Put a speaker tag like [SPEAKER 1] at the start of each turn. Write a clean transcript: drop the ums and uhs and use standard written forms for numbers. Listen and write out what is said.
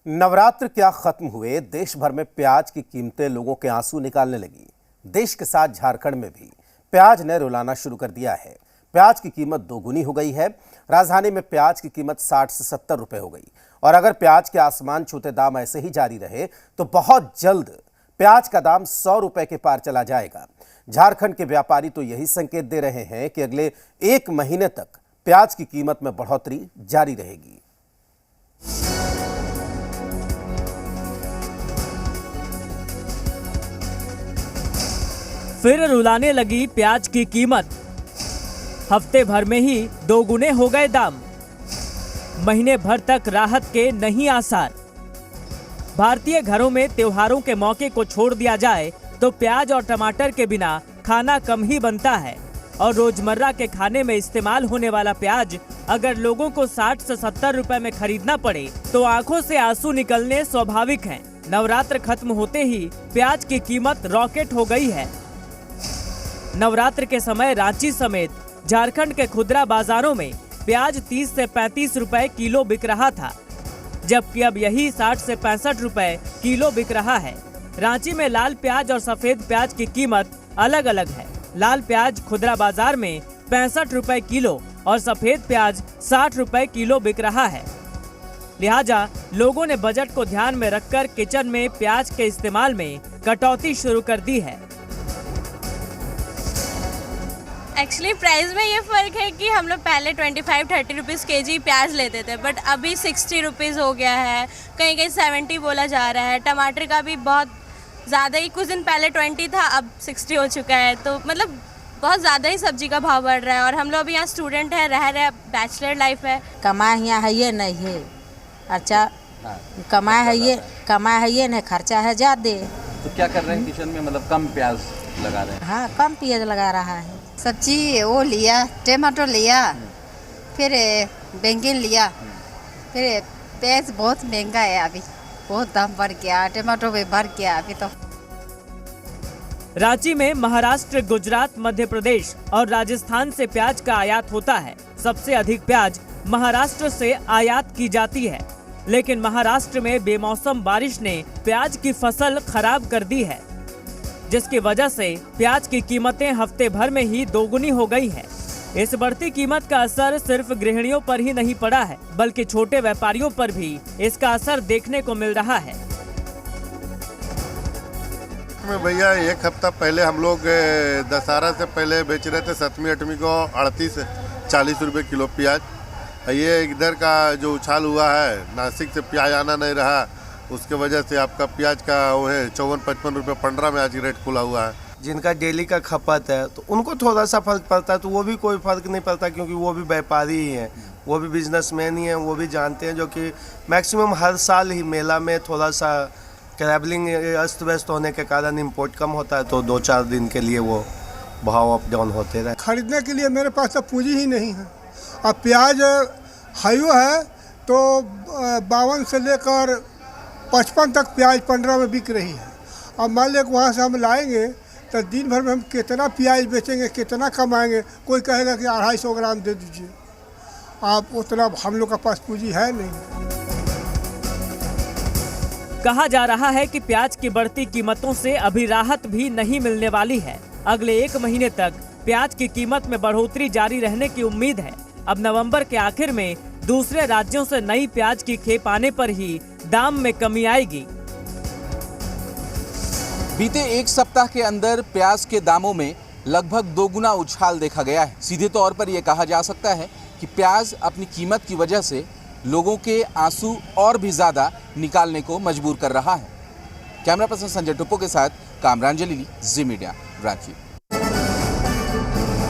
[SPEAKER 1] नवरात्र क्या खत्म हुए, देश भर में प्याज की कीमतें लोगों के आंसू निकालने लगी। देश के साथ झारखंड में भी प्याज ने रुलाना शुरू कर दिया है। प्याज की कीमत दोगुनी हो गई है। राजधानी में प्याज की कीमत 60 से 70 रुपए हो गई और अगर प्याज के आसमान छूते दाम ऐसे ही जारी रहे तो बहुत जल्द प्याज का दाम 100 रुपए के पार चला जाएगा। झारखंड के व्यापारी तो यही संकेत दे रहे हैं कि अगले 1 महीने तक प्याज की कीमत में बढ़ोतरी जारी रहेगी।
[SPEAKER 2] फिर रुलाने लगी प्याज की कीमत। हफ्ते भर में ही दोगुने हो गए दाम। महीने भर तक राहत के नहीं आसार। भारतीय घरों में त्योहारों के मौके को छोड़ दिया जाए तो प्याज और टमाटर के बिना खाना कम ही बनता है और रोजमर्रा के खाने में इस्तेमाल होने वाला प्याज अगर लोगों को 60 से 70 रुपए में खरीदना पड़े तो आंखों से आंसू निकलने स्वाभाविक हैं। नवरात्र खत्म होते ही प्याज की कीमत रॉकेट हो गई है। नवरात्र के समय रांची समेत झारखंड के खुदरा बाजारों में प्याज 30 से 35 रुपए किलो बिक रहा था, जबकि अब यही 60 से 65 रुपए किलो बिक रहा है। रांची में लाल प्याज और सफेद प्याज की कीमत अलग अलग है। लाल प्याज खुदरा बाजार में 65 रुपए किलो और सफेद प्याज 60 रुपए किलो बिक रहा है। लिहाजा लोगों ने बजट को ध्यान में रखकर किचन में प्याज के इस्तेमाल में कटौती शुरू कर दी है।
[SPEAKER 3] एक्चुअली प्राइस में ये फ़र्क है कि हम लोग पहले 25-30 रुपीज़ केजी प्याज लेते थे, बट अभी 60 रुपीज़ हो गया है, कहीं कहीं 70 बोला जा रहा है। टमाटर का भी बहुत ज़्यादा ही, कुछ दिन पहले 20 था, अब 60 हो चुका है। तो मतलब बहुत ज़्यादा ही सब्जी का भाव बढ़ रहा है और हम लोग अभी यहाँ स्टूडेंट हैं, रह रहे, बैचलर लाइफ है।
[SPEAKER 4] कमाई यहाँ है ये नहीं है, अच्छा कमाई है ये नहीं, खर्चा है ज़्यादा।
[SPEAKER 5] तो क्या कर रहे हैं किचन में, मतलब कम प्याज लगा रहे हैं?
[SPEAKER 4] हाँ, कम प्याज लगा रहा है।
[SPEAKER 6] सब्जी वो लिया, टमाटो लिया, फिर बैंगन लिया, फिर प्याज बहुत महंगा है, अभी बहुत दाम बढ़ गया, टमाटो भी बढ़ गया अभी तो।
[SPEAKER 2] रांची में महाराष्ट्र, गुजरात, मध्य प्रदेश और राजस्थान से प्याज का आयात होता है। सबसे अधिक प्याज महाराष्ट्र से आयात की जाती है, लेकिन महाराष्ट्र में बेमौसम बारिश ने प्याज की फसल खराब कर दी है, जिसकी वजह से प्याज की कीमतें हफ्ते भर में ही दोगुनी हो गई है। इस बढ़ती कीमत का असर सिर्फ गृहिणियों पर ही नहीं पड़ा है, बल्कि छोटे व्यापारियों पर भी इसका असर देखने को मिल रहा है।
[SPEAKER 7] भैया 1 हफ्ता पहले हम लोग दशहरा से पहले बेच रहे थे 7वीं 8वीं को 38-40 रुपए किलो प्याज। ये इधर का जो उछाल हुआ है, नासिक से प्याज आना नहीं रहा, उसके वजह से आपका प्याज का वो है 54-55 रुपये 15 में आज रेट खुला हुआ है।
[SPEAKER 8] जिनका डेली का खपत है तो उनको थोड़ा सा फर्क पड़ता है, तो वो भी कोई फर्क नहीं पड़ता क्योंकि वो भी व्यापारी ही हैं, वो भी बिजनेसमैन ही हैं, वो भी जानते हैं जो कि मैक्सिमम हर साल ही मेला में थोड़ा सा ट्रैवलिंग अस्त व्यस्त होने के कारण इम्पोर्ट कम होता है, तो 2-4 दिन के लिए वो भाव अप डाउन होते रहे।
[SPEAKER 9] खरीदने के लिए मेरे पास तो पूंजी ही नहीं है। अब प्याज हाईवे है तो 52 से लेकर 55 तक प्याज 15 में बिक रही है। अब मान लिया वहाँ से हम लाएंगे तो दिन भर में हम कितना प्याज बेचेंगे, कितना कमाएंगे। कोई कहेगा कि 250 ग्राम दे दीजिए, आप उतना हम लोग का पास पूंजी है नहीं।
[SPEAKER 2] कहा जा रहा है कि प्याज की बढ़ती कीमतों से अभी राहत भी नहीं मिलने वाली है। अगले 1 महीने तक प्याज की कीमत में बढ़ोतरी जारी रहने की उम्मीद है। अब नवंबर के आखिर में दूसरे राज्यों से नई प्याज की खेप आने पर ही दाम में कमी आएगी।
[SPEAKER 5] बीते 1 सप्ताह के अंदर प्याज के दामों में लगभग दोगुना उछाल देखा गया है। सीधे तौर पर यह कहा जा सकता है कि प्याज अपनी कीमत की वजह से लोगों के आंसू और भी ज्यादा निकालने को मजबूर कर रहा है। कैमरा पर्सन संजय टुप्पो के साथ कामरान जलीली, जी मीडिया, रांची।